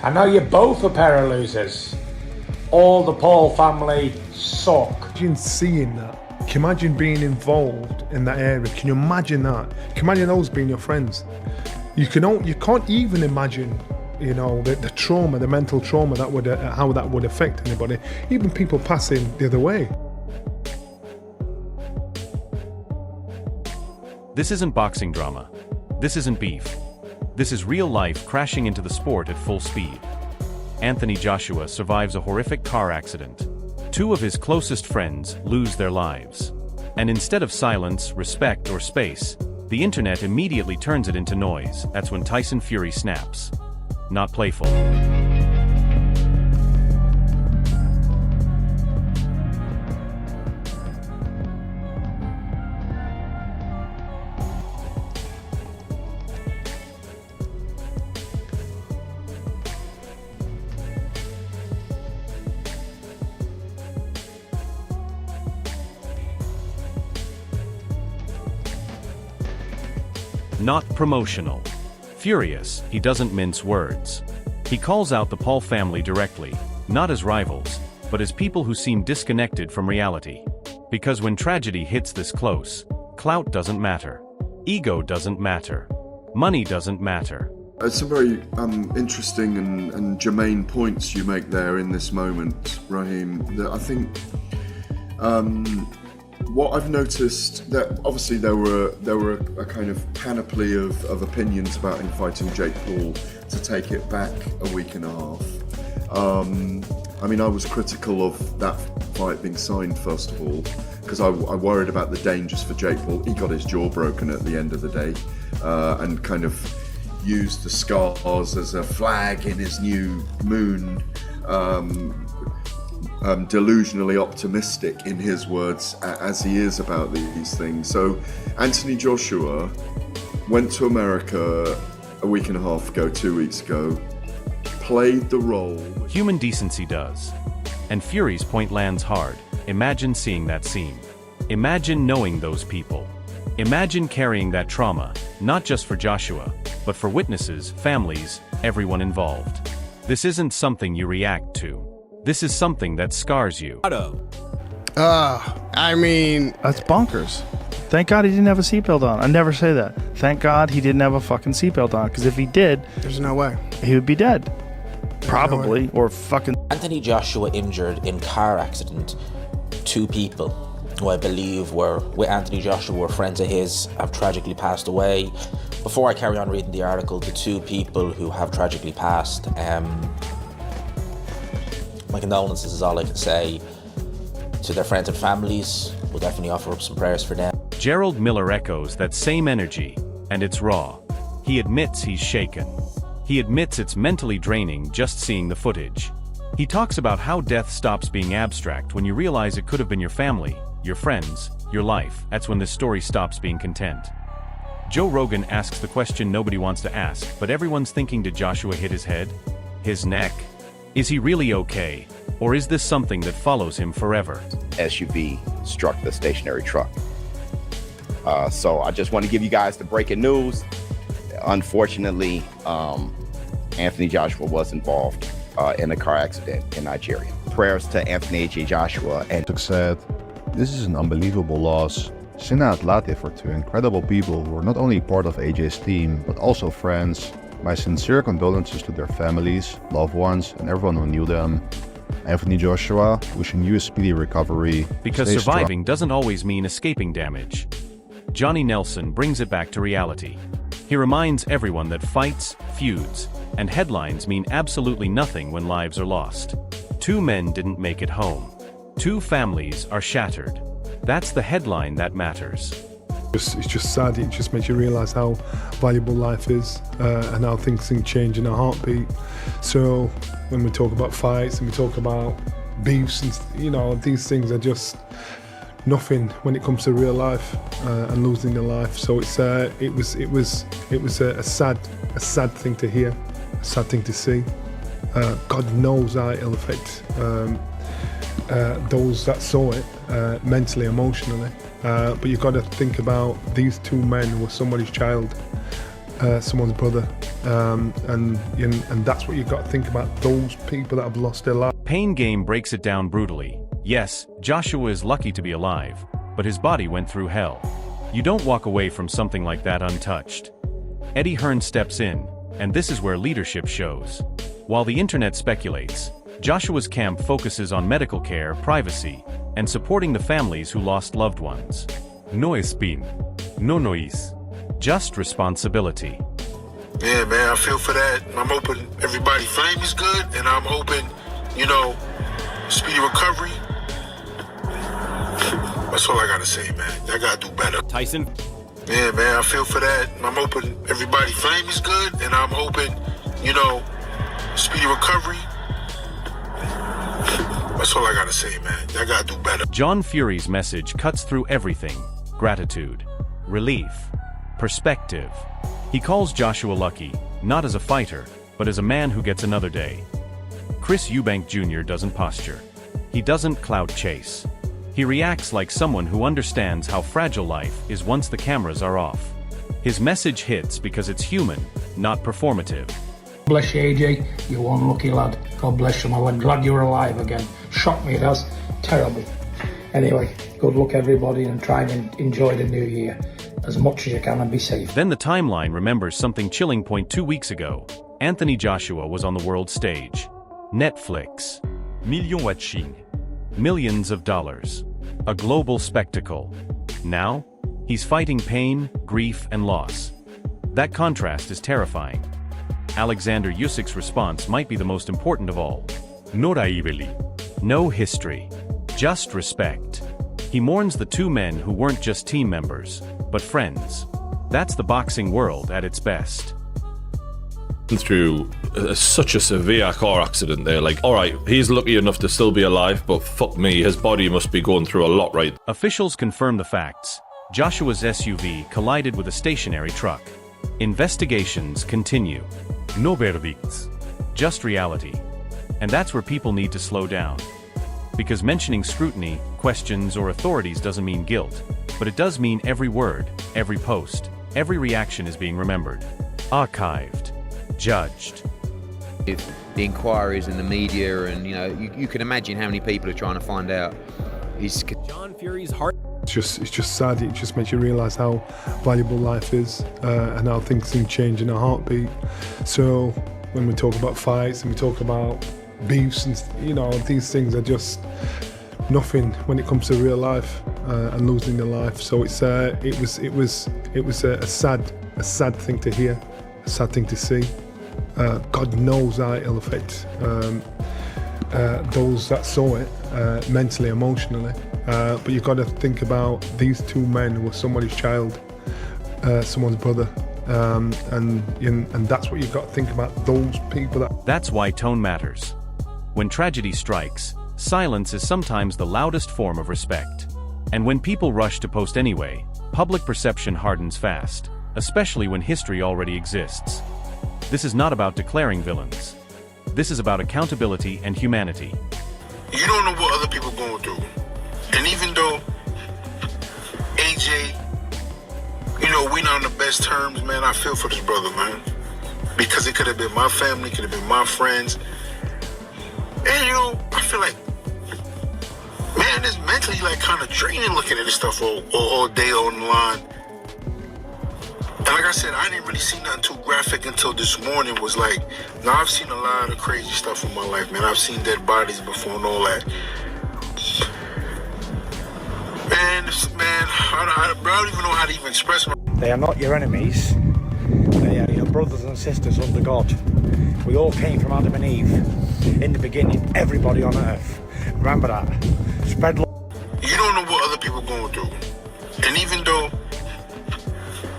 I know you're both a pair of losers. All the Paul family suck. Imagine seeing that. Can you imagine being involved in that area? Can you imagine that? Can you imagine those being your friends? You can't even imagine, you know, the trauma, the mental trauma that would, how that would affect anybody. Even people passing the other way. This isn't boxing drama. This isn't beef. This is real life crashing into the sport at full speed. Anthony Joshua survives a horrific car accident. Two of his closest friends lose their lives. And instead of silence, respect, or space, the internet immediately turns it into noise. That's when Tyson Fury snaps. Not playful. Not promotional. Furious, he doesn't mince words. He calls out the Paul family directly, not as rivals, but as people who seem disconnected from reality. Because when tragedy hits this close, clout doesn't matter. Ego doesn't matter. Money doesn't matter. It's some very interesting and germane points you make there in this moment, Raheem. That I think what I've noticed, that obviously there were a kind of panoply of opinions about him fighting Jake Paul to take it back a week and a half. I mean, I was critical of that fight being signed, first of all, because I worried about the dangers for Jake Paul. He got his jaw broken at the end of the day, and kind of used the scars as a flag in his new moon. Delusionally optimistic, in his words, as he is about these things. So Anthony Joshua went to America a week and a half ago, 2 weeks ago, played the role. Human decency does. And Fury's point lands hard. Imagine seeing that scene. Imagine knowing those people. Imagine carrying that trauma, not just for Joshua, but for witnesses, families, everyone involved. This isn't something you react to. This is something that scars you. I mean, that's bonkers. Thank God he didn't have a seatbelt on. I never say that. Thank God he didn't have a fucking seatbelt on, because if he did, there's no way. He would be dead. Probably, or fucking... Anthony Joshua injured in car accident. Two people who I believe were with Anthony Joshua were friends of his have tragically passed away. Before I carry on reading the article, the two people who have tragically passed, my condolences is all I can say to their friends and families. We'll definitely offer up some prayers for them. Gerald Miller echoes that same energy, and it's raw. He admits he's shaken. He admits it's mentally draining just seeing the footage. He talks about how death stops being abstract when you realize it could have been your family, your friends, your life. That's when this story stops being content. Joe Rogan asks the question nobody wants to ask, but everyone's thinking: did Joshua hit his head? His neck? Is he really okay? Or is this something that follows him forever? SUV struck the stationary truck. So I just want to give you guys the breaking news. Unfortunately, Anthony Joshua was involved in a car accident in Nigeria. Prayers to Anthony H.A. Joshua. And said, this is an unbelievable loss. Sinna Atlati for two incredible people who were not only part of AJ's team, but also friends. My sincere condolences to their families, loved ones, and everyone who knew them. Anthony Joshua, wishing you a speedy recovery. Because surviving doesn't always mean escaping damage. Johnny Nelson brings it back to reality. He reminds everyone that fights, feuds, and headlines mean absolutely nothing when lives are lost. Two men didn't make it home. Two families are shattered. That's the headline that matters. It's just sad. It just makes you realise how valuable life is, and how things can change in a heartbeat. So when we talk about fights and we talk about beefs, and you know, these things are just nothing when it comes to real life and losing your life. So it was a sad thing to hear, a sad thing to see. God knows how it'll affect those that saw it mentally, emotionally. But you've got to think about these two men who were somebody's child, someone's brother, and that's what you've got to think about. Those people that have lost their life. Pain Game breaks it down brutally. Yes, Joshua is lucky to be alive, but his body went through hell. You don't walk away from something like that untouched. Eddie Hearn steps in, and this is where leadership shows. While the internet speculates, Joshua's camp focuses on medical care, privacy, and supporting the families who lost loved ones. No spin, no noise, just responsibility. Yeah, man, I feel for that. I'm hoping everybody's flame is good, and I'm hoping, speedy recovery. That's all I gotta say, man. I gotta do better. Tyson? Yeah, man, I feel for that. I'm hoping everybody's flame is good, and I'm hoping, speedy recovery. That's all I gotta say, man. I gotta do better. John Fury's message cuts through everything. Gratitude, relief, perspective. He calls Joshua lucky, not as a fighter, but as a man who gets another day. Chris Eubank Jr. doesn't posture. He doesn't clout chase. He reacts like someone who understands how fragile life is once the cameras are off. His message hits because it's human, not performative. Bless you, AJ. You're one lucky lad. God bless you, my lad. Glad you're alive again. Shocked me, it has. Terrible. Anyway, good luck everybody, and try and enjoy the new year as much as you can and be safe. Then the timeline remembers something chilling. 2 weeks ago, Anthony Joshua was on the world stage. Netflix. Million watching. Millions of dollars. A global spectacle. Now, he's fighting pain, grief, and loss. That contrast is terrifying. Alexander Usyk's response might be the most important of all. No naively. No history. Just respect. He mourns the two men who weren't just team members, but friends. That's the boxing world at its best. Through such a severe car accident there, alright, he's lucky enough to still be alive, but fuck me, his body must be going through a lot right. Officials confirm the facts. Joshua's SUV collided with a stationary truck. Investigations continue. No verdicts. Just reality. And that's where people need to slow down. Because mentioning scrutiny, questions, or authorities doesn't mean guilt, but it does mean every word, every post, every reaction is being remembered. Archived. Judged. The inquiries and the media, and you can imagine how many people are trying to find out. John Fury's heart. It's just sad. It just makes you realise how valuable life is, and how things can change in a heartbeat. So when we talk about fights and we talk about beefs, and these things are just nothing when it comes to real life and losing your life. So it was a sad thing to hear, a sad thing to see. God knows how it'll affect those that saw it mentally, emotionally. But you've got to think about these two men who were somebody's child, someone's brother, and that's what you've got to think about. Those people. That's why tone matters. When tragedy strikes, silence is sometimes the loudest form of respect. And when people rush to post anyway, public perception hardens fast, especially when history already exists. This is not about declaring villains. This is about accountability and humanity. You don't know what other people are going through. And even though AJ, we're not on the best terms, man, I feel for this brother, man. Because it could have been my family, could have been my friends. And, I feel like, man, it's mentally, kind of draining looking at this stuff all day online. And like I said, I didn't really see nothing too graphic until this morning. Now I've seen a lot of crazy stuff in my life, man. I've seen dead bodies before and all that. Man, I don't even know how to even express myself. They are not your enemies. They are your brothers and sisters under God. We all came from Adam and Eve. In the beginning, everybody on earth. Remember that. Spread love. You don't know what other people are going through. And even though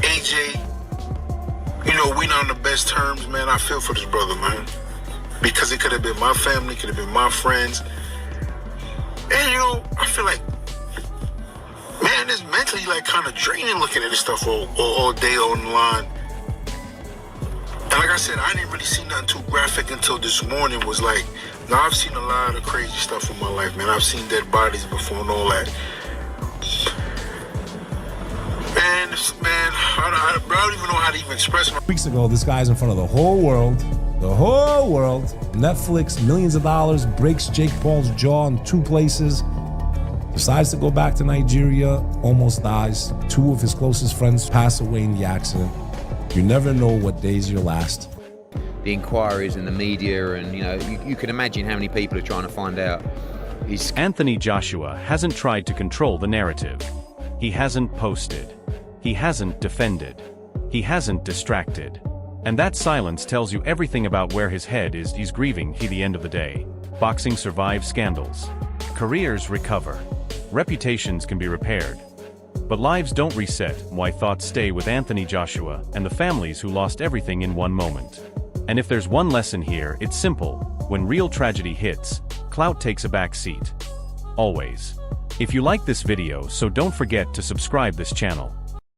AJ, we're not on the best terms, man, I feel for this brother, man. Because it could have been my family, could have been my friends. And, I feel like, man, it's mentally, kind of draining looking at this stuff all day online. And like I said, I didn't really see nothing too graphic until this morning. Now I've seen a lot of crazy stuff in my life, man. I've seen dead bodies before and all that. Man, I bro, I don't even know how to even express my. Weeks ago, this guy's in front of the whole world. The whole world. Netflix, millions of dollars, breaks Jake Paul's jaw in 2 places. Decides to go back to Nigeria, almost dies. 2 of his closest friends pass away in the accident. You never know what days your last. The inquiries in the media, and you can imagine how many people are trying to find out. Anthony Joshua hasn't tried to control the narrative. He hasn't posted. He hasn't defended. He hasn't distracted. And that silence tells you everything about where his head is. He's grieving to the end of the day. Boxing survives scandals. Careers recover. Reputations can be repaired. But lives don't reset. Why thoughts stay with Anthony Joshua and the families who lost everything in one moment. And if there's one lesson here, it's simple. When real tragedy hits, clout takes a back seat. Always. If you like this video, so don't forget to subscribe this channel.